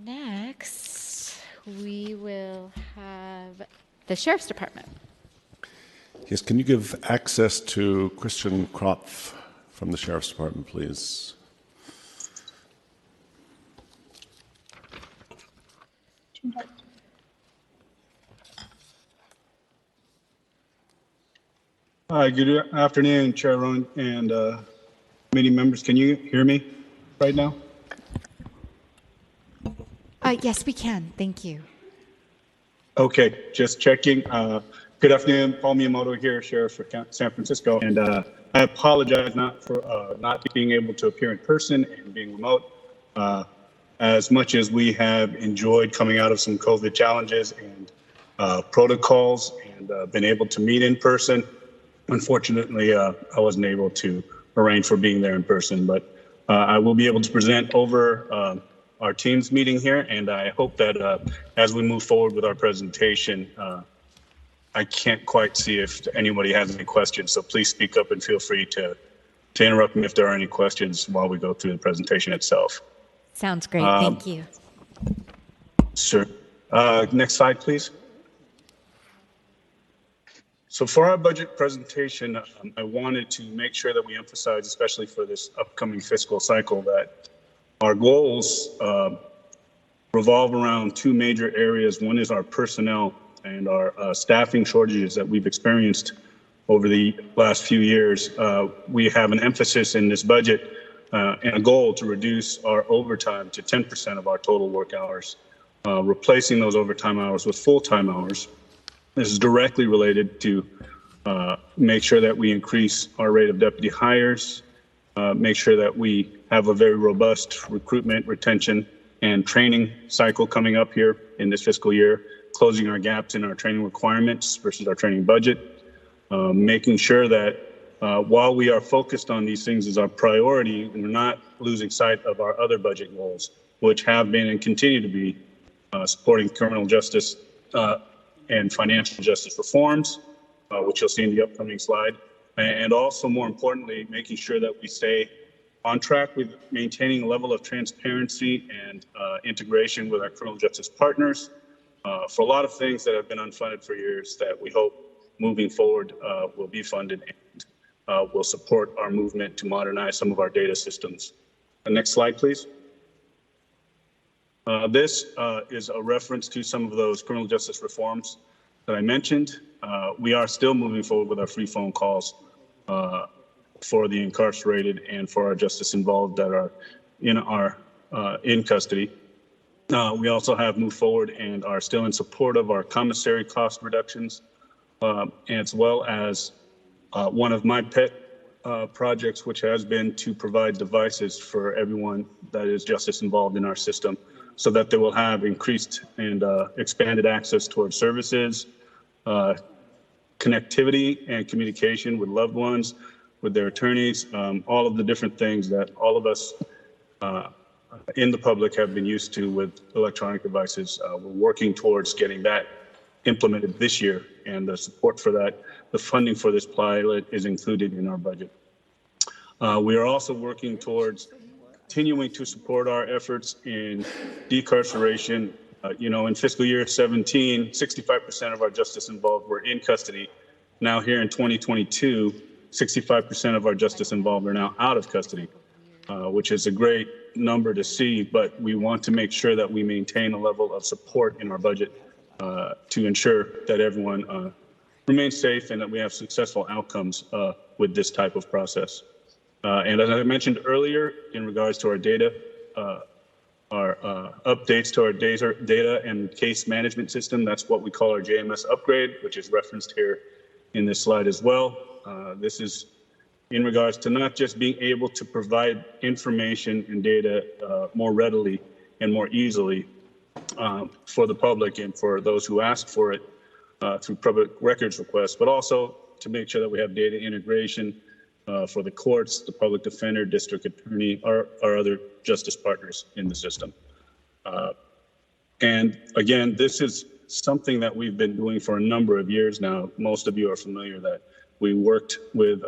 Next, we will have the Sheriff's Department. Yes, can you give access to Christian Kropf from the Sheriff's Department, please? Hi, good afternoon, Chair Rowan and committee members. Can you hear me right now? Yes, we can. Thank you. Okay, just checking. Good afternoon, Paul Miyamoto here, Sheriff for San Francisco. And I apologize for not being able to appear in person and being remote. As much as we have enjoyed coming out of some COVID challenges and protocols and been able to meet in person, unfortunately, I wasn't able to arrange for being there in person, but I will be able to present over our team's meeting here, and I hope that as we move forward with our presentation, I can't quite see if anybody has any questions, so please speak up and feel free to interrupt me if there are any questions while we go through the presentation itself. Sounds great. Thank you. Sure. Next slide, please. So for our budget presentation, I wanted to make sure that we emphasize, especially for this upcoming fiscal cycle, that our goals revolve around two major areas. One is our personnel and our staffing shortages that we've experienced over the last few years. We have an emphasis in this budget and a goal to reduce our overtime to 10% of our total work hours, replacing those overtime hours with full-time hours. This is directly related to make sure that we increase our rate of deputy hires, make sure that we have a very robust recruitment, retention, and training cycle coming up here in this fiscal year, closing our gaps in our training requirements versus our training budget, making sure that while we are focused on these things as our priority, we're not losing sight of our other budget goals, which have been and continue to be supporting criminal justice and financial justice reforms, which you'll see in the upcoming slide. And also, more importantly, making sure that we stay on track with maintaining a level of transparency and integration with our criminal justice partners for a lot of things that have been unfunded for years that we hope moving forward will be funded and will support our movement to modernize some of our data systems. The next slide, please. This is a reference to some of those criminal justice reforms that I mentioned. We are still moving forward with our free phone calls for the incarcerated and for our justice involved that are in custody. We also have moved forward and are still in support of our commissary cost reductions, as well as one of my pet projects, which has been to provide devices for everyone that is justice involved in our system, so that they will have increased and expanded access towards services, connectivity and communication with loved ones, with their attorneys, all of the different things that all of us in the public have been used to with electronic devices. We're working towards getting that implemented this year, and the support for that, the funding for this pilot is included in our budget. We are also working towards continuing to support our efforts in decarceration. In fiscal year 17, 65% of our justice involved were in custody. Now here in 2022, 65% of our justice involved are now out of custody, which is a great number to see, but we want to make sure that we maintain a level of support in our budget to ensure that everyone remains safe and that we have successful outcomes with this type of process. And as I mentioned earlier, in regards to our data, our updates to our data and case management system, that's what we call our JMS upgrade, which is referenced here in this slide as well. This is in regards to not just being able to provide information and data more readily and more easily for the public and for those who ask for it through public records requests, but also to make sure that we have data integration for the courts, the public defender, district attorney, our other justice partners in the system. And again, this is something that we've been doing for a number of years now. Most of you are familiar that we worked with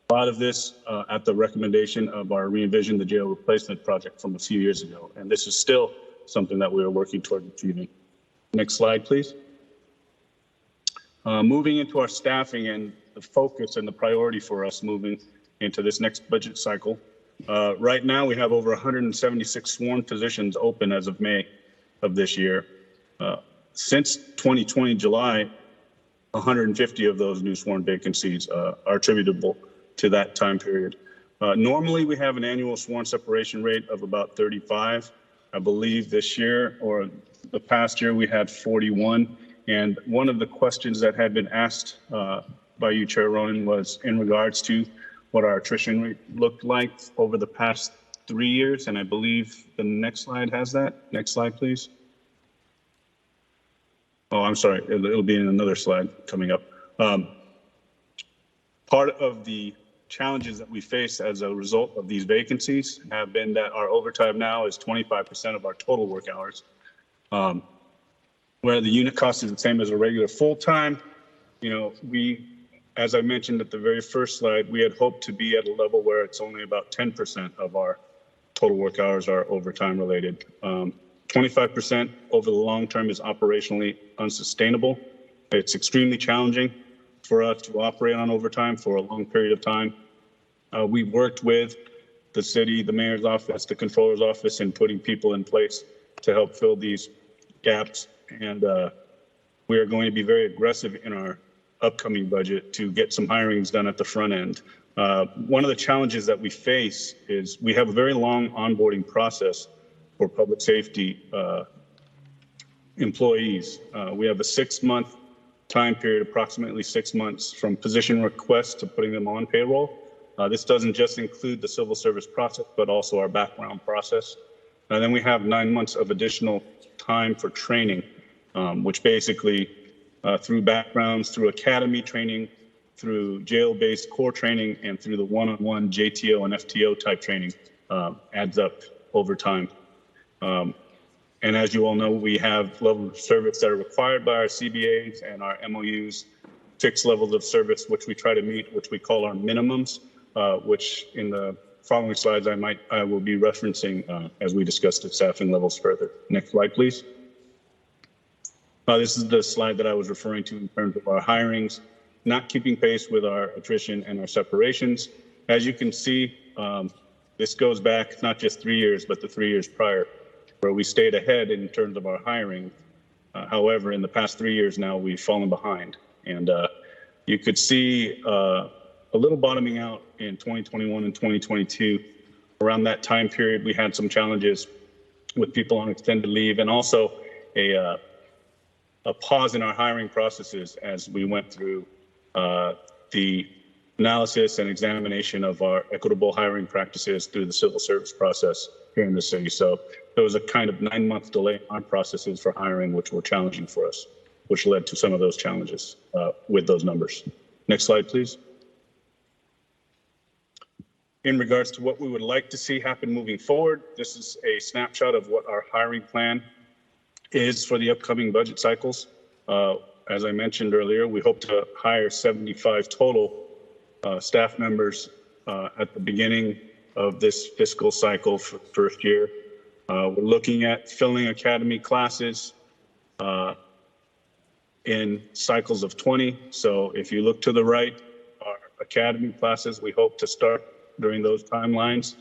A lot of this at the recommendation of our Re-envision the Jail Replacement Project from a few years ago. And this is still something that we are working toward achieving. Next slide, please. Moving into our staffing and the focus and the priority for us moving into this next budget cycle. Right now, we have over 176 sworn positions open as of May of this year. Since 2020 July, 150 of those new sworn vacancies are attributable to that time period. Normally, we have an annual sworn separation rate of about 35. I believe this year or the past year we had 41. And one of the questions that had been asked by you, Chair Ronan, was in regards to what our attrition rate looked like over the past 3 years. And I believe the next slide has that. Next slide, please. Oh, I'm sorry. It'll be in another slide coming up. Part of the challenges that we face as a result of these vacancies have been that our overtime now is 25% of our total work hours. Where the unit cost is the same as a regular full-time, you know, as I mentioned at the very first slide, we had hoped to be at a level where it's only about 10% of our total work hours are overtime related. 25% over the long term is operationally unsustainable. It's extremely challenging for us to operate on overtime for a long period of time. We've worked with the city, the mayor's office, the controller's office in putting people in place to help fill these gaps. And we are going to be very aggressive in our upcoming budget to get some hirings done at the front end. One of the challenges that we face is we have a very long onboarding process for public safety employees. We have a 6-month time period, approximately 6 months from position request to putting them on payroll. This doesn't just include the civil service process, but also our background process. And then we have 9 months of additional time for training, which basically through backgrounds, through academy training, through jail-based core training, and through the one-on-one JTO and FTO type training adds up over time. And as you all know, we have levels of service that are required by our CBAs and our MOUs, 6 levels of service, which we try to meet, which we call our minimums, which in the following slides I will be referencing as we discuss the staffing levels further. Next slide, please. This is the slide that I was referring to in terms of our hirings, not keeping pace with our attrition and our separations. As you can see, this goes back not just 3 years, but the 3 years prior, where we stayed ahead in terms of our hiring. However, in the past 3 years now, we've fallen behind. And you could see a little bottoming out in 2021 and 2022. Around that time period, we had some challenges with people on extended leave and also a pause in our hiring processes as we went through the analysis and examination of our equitable hiring practices through the civil service process here in the city. So there was a kind of 9-month delay on processes for hiring, which were challenging for us, which led to some of those challenges with those numbers. Next slide, please. In regards to what we would like to see happen moving forward, this is a snapshot of what our hiring plan is for the upcoming budget cycles. As I mentioned earlier, we hope to hire 75 total staff members at the beginning of this fiscal cycle for the first year. We're looking at filling academy classes in cycles of 20. So if you look to the right, our academy classes, we hope to start during those timelines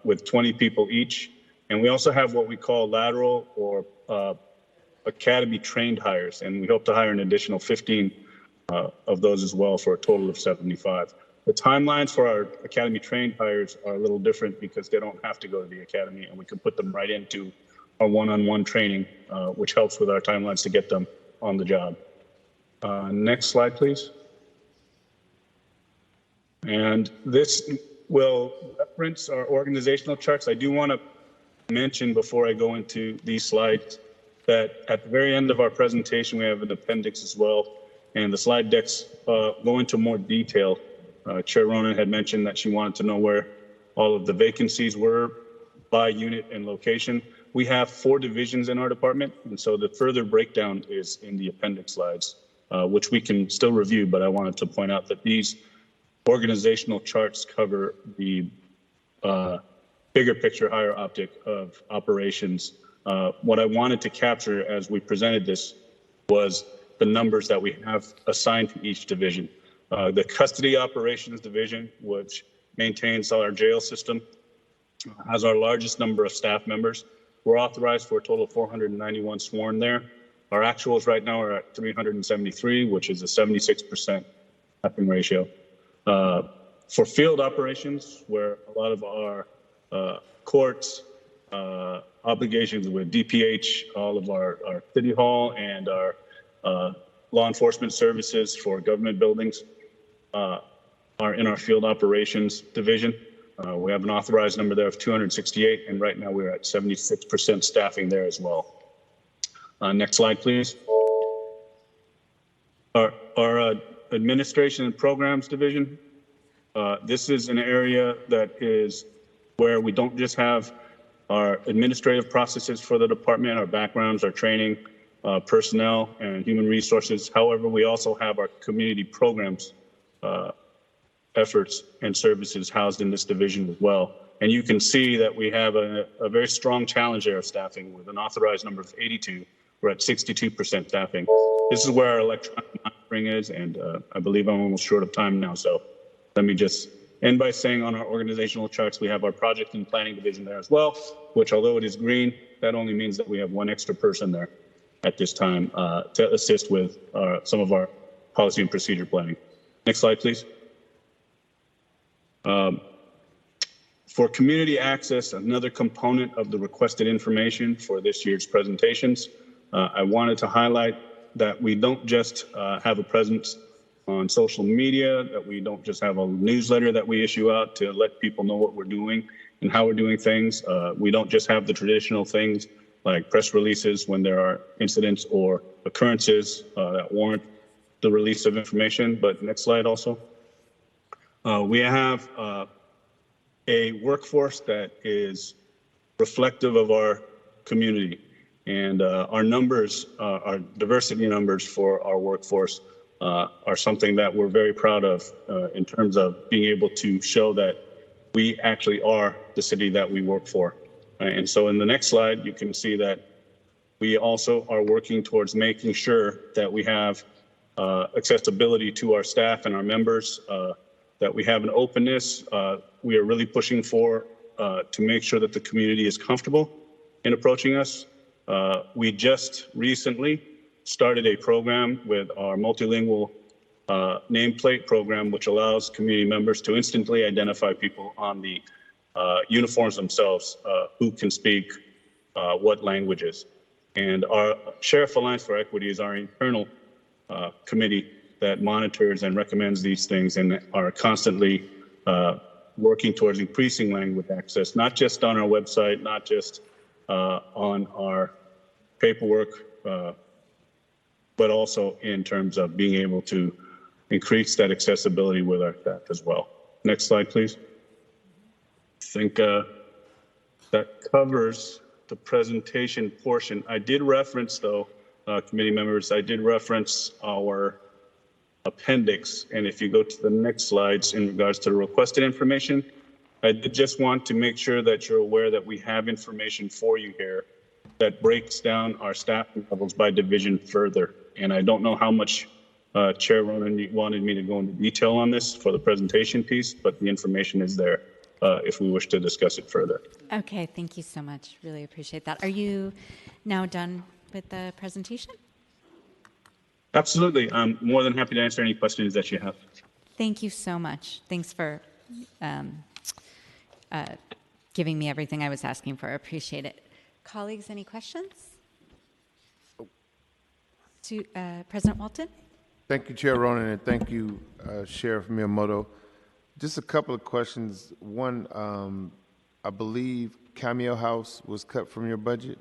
with 20 people each. And we also have what we call lateral or academy trained hires, and we hope to hire an additional 15 of those as well for a total of 75. The timelines for our academy trained hires are a little different because they don't have to go to the academy, and we can put them right into our one-on-one training, which helps with our timelines to get them on the job. Next slide, please. And this will reference our organizational charts. I do want to mention before I go into these slides that at the very end of our presentation, we have an appendix as well, and the slide decks go into more detail. Chair Ronan had mentioned that she wanted to know where all of the vacancies were by unit and location. We have 4 divisions in our department, and so the further breakdown is in the appendix slides, which we can still review, but I wanted to point out that these organizational charts cover the bigger picture, higher optic of operations. What I wanted to capture as we presented this was the numbers that we have assigned to each division. The custody operations division, which maintains our jail system, has our largest number of staff members. We're authorized for a total of 491 sworn there. Our actuals right now are at 373, which is a 76% staffing ratio. For field operations, where a lot of our courts, obligations with DPH, all of our city hall and our law enforcement services for government buildings are in our field operations division. We have an authorized number there of 268, and right now we're at 76% staffing there as well. Next slide, please. Our administration and programs division, this is an area that is where we don't just have our administrative processes for the department, our backgrounds, our training, personnel, and human resources. However, we also have our community programs efforts and services housed in this division as well. And you can see that we have a very strong challenge there of staffing with an authorized number of 82. We're at 62% staffing. This is where our electronic monitoring is, and I believe I'm almost short of time now. So let me just end by saying on our organizational charts, we have our project and planning division there as well, which although it is green, that only means that we have one extra person there at this time to assist with some of our policy and procedure planning. Next slide, please. For community access, another component of the requested information for this year's presentations, I wanted to highlight that we don't just have a presence on social media, that we don't just have a newsletter that we issue out to let people know what we're doing and how we're doing things. We don't just have the traditional things like press releases when there are incidents or occurrences that warrant the release of information. But next slide also. We have a workforce that is reflective of our community, and our numbers, our diversity numbers for our workforce are something that we're very proud of in terms of being able to show that we actually are the city that we work for. And so in the next slide, you can see that we also are working towards making sure that we have accessibility to our staff and our members, that we have an openness. We are really pushing for to make sure that the community is comfortable in approaching us. We just recently started a program with our multilingual nameplate program, which allows community members to instantly identify people on the uniforms themselves who can speak what languages. And our Sheriff Alliance for Equity is our internal committee that monitors and recommends these things and are constantly working towards increasing language access, not just on our website, not just on our paperwork, but also in terms of being able to increase that accessibility with our staff as well. Next slide, please. I think that covers the presentation portion. I did reference, though, committee members, I did reference our appendix. And if you go to the next slides in regards to the requested information, I did just want to make sure that you're aware that we have information for you here that breaks down our staffing levels by division further. And I don't know how much Chair Ronan wanted me to go into detail on this for the presentation piece, but the information is there if we wish to discuss it further. Okay, thank you so much. Really appreciate that. Are you now done with the presentation? Absolutely. I'm more than happy to answer any questions that you have. Thank you so much. Thanks for giving me everything I was asking for. I appreciate it. Colleagues, any questions? To President Walton? Thank you, Chair Ronan, and thank you, Sheriff Miyamoto. Just a couple of questions. One, I believe Cameo House was cut from your budget.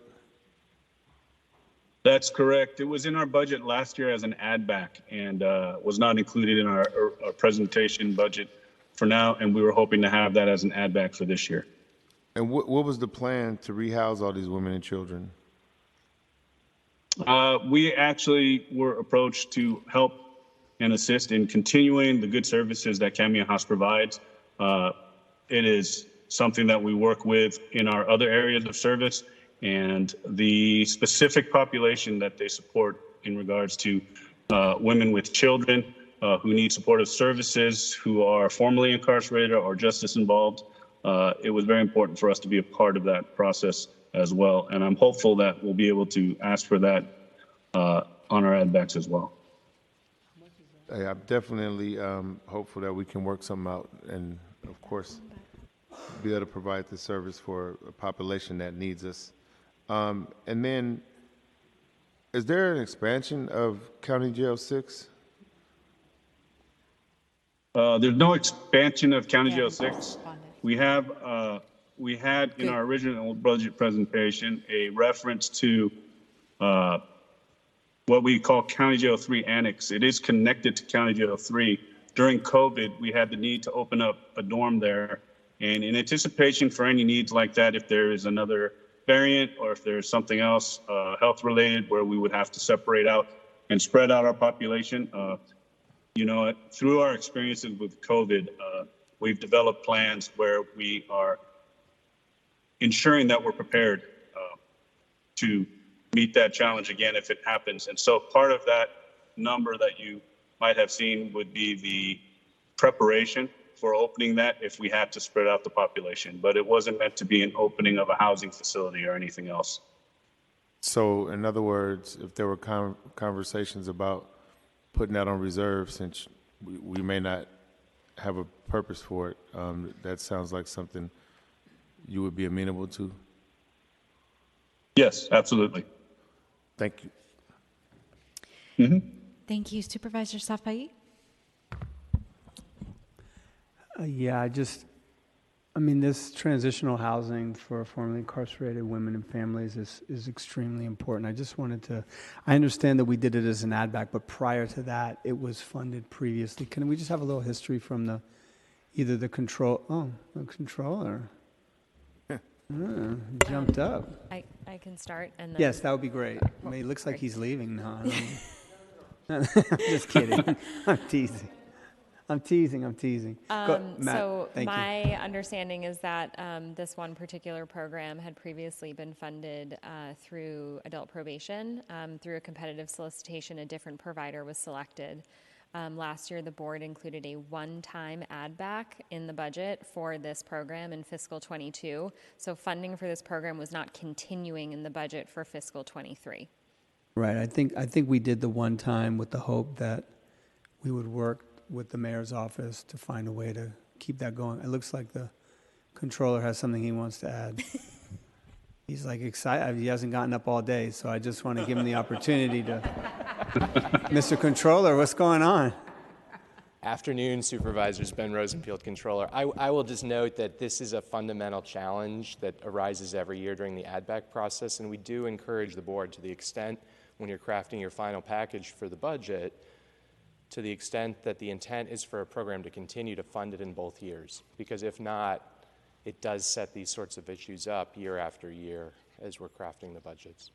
That's correct. It was in our budget last year as an add back and was not included in our presentation budget for now. And we were hoping to have that as an add back for this year. And what was the plan to rehouse all these women and children? We actually were approached to help and assist in continuing the good services that Cameo House provides. It is something that we work with in our other areas of service, and the specific population that they support in regards to women with children who need supportive services, who are formerly incarcerated or justice involved. It was very important for us to be a part of that process as well. And I'm hopeful that we'll be able to ask for that on our ad backs as well. Hey, I'm definitely hopeful that we can work something out and, of course, be able to provide the service for a population that needs us. And then, is there an expansion of County Jail 6? There's no expansion of County Jail 6. Responded. We had in our original budget presentation a reference to what we call County Jail 3 Annex. It is connected to County Jail 3. During COVID, we had the need to open up a dorm there. And in anticipation for any needs like that, if there is another variant or if there's something else health related where we would have to separate out and spread out our population, through our experiences with COVID, we've developed plans where we are ensuring that we're prepared to meet that challenge again if it happens. And so part of that number that you might have seen would be the preparation for opening that if we had to spread out the population. But it wasn't meant to be an opening of a housing facility or anything else. So, in other words, if there were conversations about putting that on reserve, since we may not have a purpose for it, that sounds like something you would be amenable to? Yes, absolutely. Thank you. Thank you. Supervisor Safai? This transitional housing for formerly incarcerated women and families is extremely important. I understand that we did it as an ad back, but prior to that, it was funded previously. Can we just have a little history from the controller? Jumped up. I can start and then. Yes, that would be great. It looks like he's leaving now. Just kidding. I'm teasing. Go, Matt, So thank you. my understanding is that this one particular program had previously been funded through adult probation. Through a competitive solicitation, a different provider was selected. Last year, the board included a one-time add back in the budget for this program in fiscal 22. So funding for this program was not continuing in the budget for fiscal 23. Right. I think we did the one time with the hope that we would work with the mayor's office to find a way to keep that going. It looks like the controller has something he wants to add. He's like excited. He hasn't gotten up all day, so I just want to give him the opportunity to. Mr. Controller, what's going on? Afternoon, Supervisors. Ben Rosenfield, Controller. I will just note that this is a fundamental challenge that arises every year during the add-back process, and we do encourage the board, to the extent when you're crafting your final package for the budget, to the extent that the intent is for a program to continue to fund it in both years. Because if not, it does set these sorts of issues up year after year as we're crafting the budgets.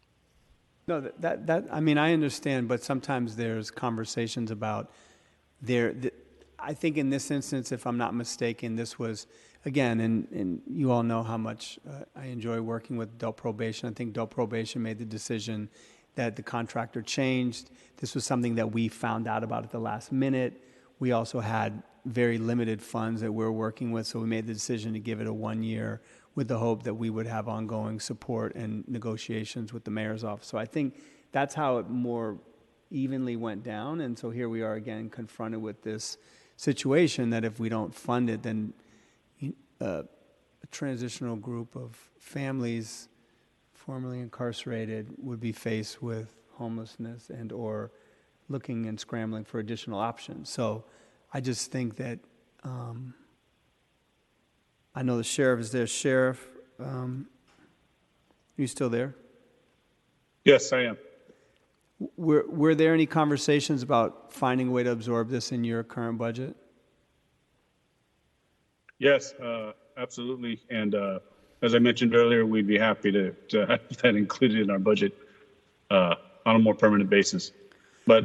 No, I understand, but sometimes there's conversations about I think in this instance, if I'm not mistaken, this was, again, and you all know how much I enjoy working with adult probation. I think adult probation made the decision that the contractor changed. This was something that we found out about at the last minute. We also had very limited funds that we're working with, so we made the decision to give it a 1 year with the hope that we would have ongoing support and negotiations with the mayor's office. So I think that's how it more evenly went down, and so here we are again confronted with this situation that if we don't fund it, then a transitional group of families formerly incarcerated would be faced with homelessness and or looking and scrambling for additional options. So I just think that I know the sheriff is there. Sheriff, are you still there? Yes, I am. Were there any conversations about finding a way to absorb this in your current budget? Yes, absolutely. And as I mentioned earlier, we'd be happy to have that included in our budget on a more permanent basis. But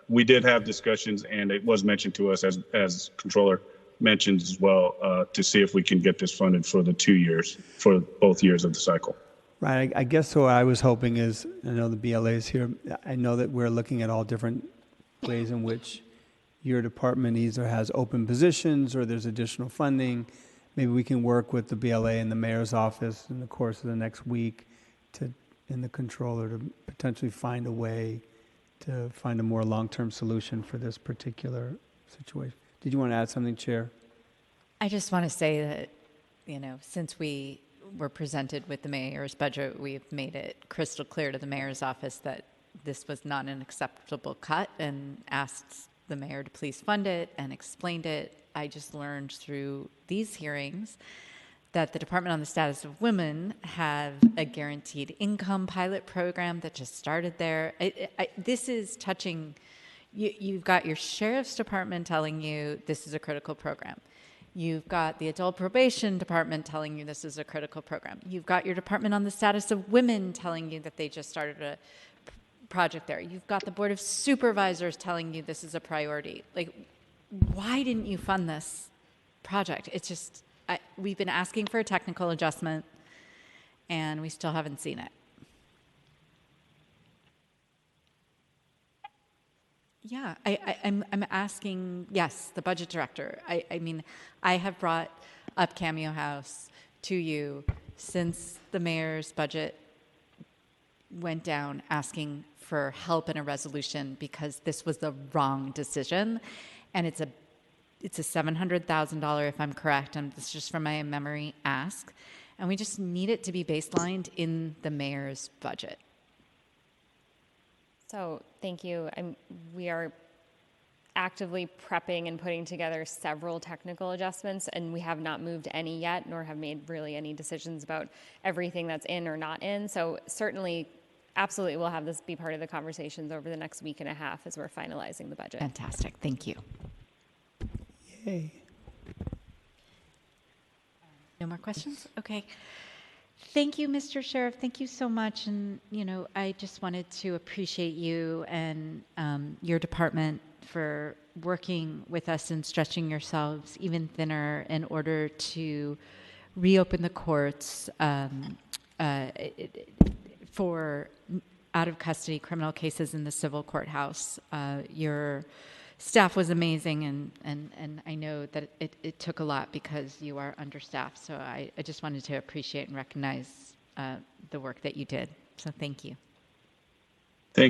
we did have discussions, and it was mentioned to us, as Controller mentioned as well, to see if we can get this funded for the 2 years, for both years of the cycle. Right, I guess what I was hoping is, I know the BLA is here, I know that we're looking at all different ways in which your department either has open positions or there's additional funding. Maybe we can work with the BLA and the mayor's office in the course of the next week and the controller to potentially find a way to find a more long-term solution for this particular situation. Did you want to add something, Chair? I just want to say that, since we were presented with the mayor's budget, we've made it crystal clear to the mayor's office that this was not an acceptable cut and asked the mayor to please fund it and explained it. I just learned through these hearings that the Department on the Status of Women have a guaranteed income pilot program that just started there. This is touching, you've got your sheriff's department telling you this is a critical program. You've got the adult probation department telling you this is a critical program. You've got your Department on the Status of Women telling you that they just started a project there. You've got the Board of Supervisors telling you this is a priority. Like, why didn't you fund this project? It's just, we've been asking for a technical adjustment, and we still haven't seen it. Yeah, I'm asking, yes, the budget director. I mean, I have brought up Cameo House to you since the mayor's budget went down, asking for help in a resolution because this was the wrong decision. And it's a $700,000, if I'm correct, and this is just from my memory, ask. And we just need it to be baselined in the mayor's budget. So thank you. We are actively prepping and putting together several technical adjustments, and we have not moved any yet, nor have made really any decisions about everything that's in or not in. So certainly, absolutely, we'll have this be part of the conversations over the next week and a half as we're finalizing the budget. Fantastic. Thank you. Yay. No more questions? Okay. Thank you, Mr. Sheriff. Thank you so much. And, I just wanted to appreciate you and your department for working with us and stretching yourselves even thinner in order to reopen the courts for out-of-custody criminal cases in the civil courthouse. Your staff was amazing, and I know that it took a lot because you are understaffed. So I just wanted to appreciate and recognize the work that you did. So thank you.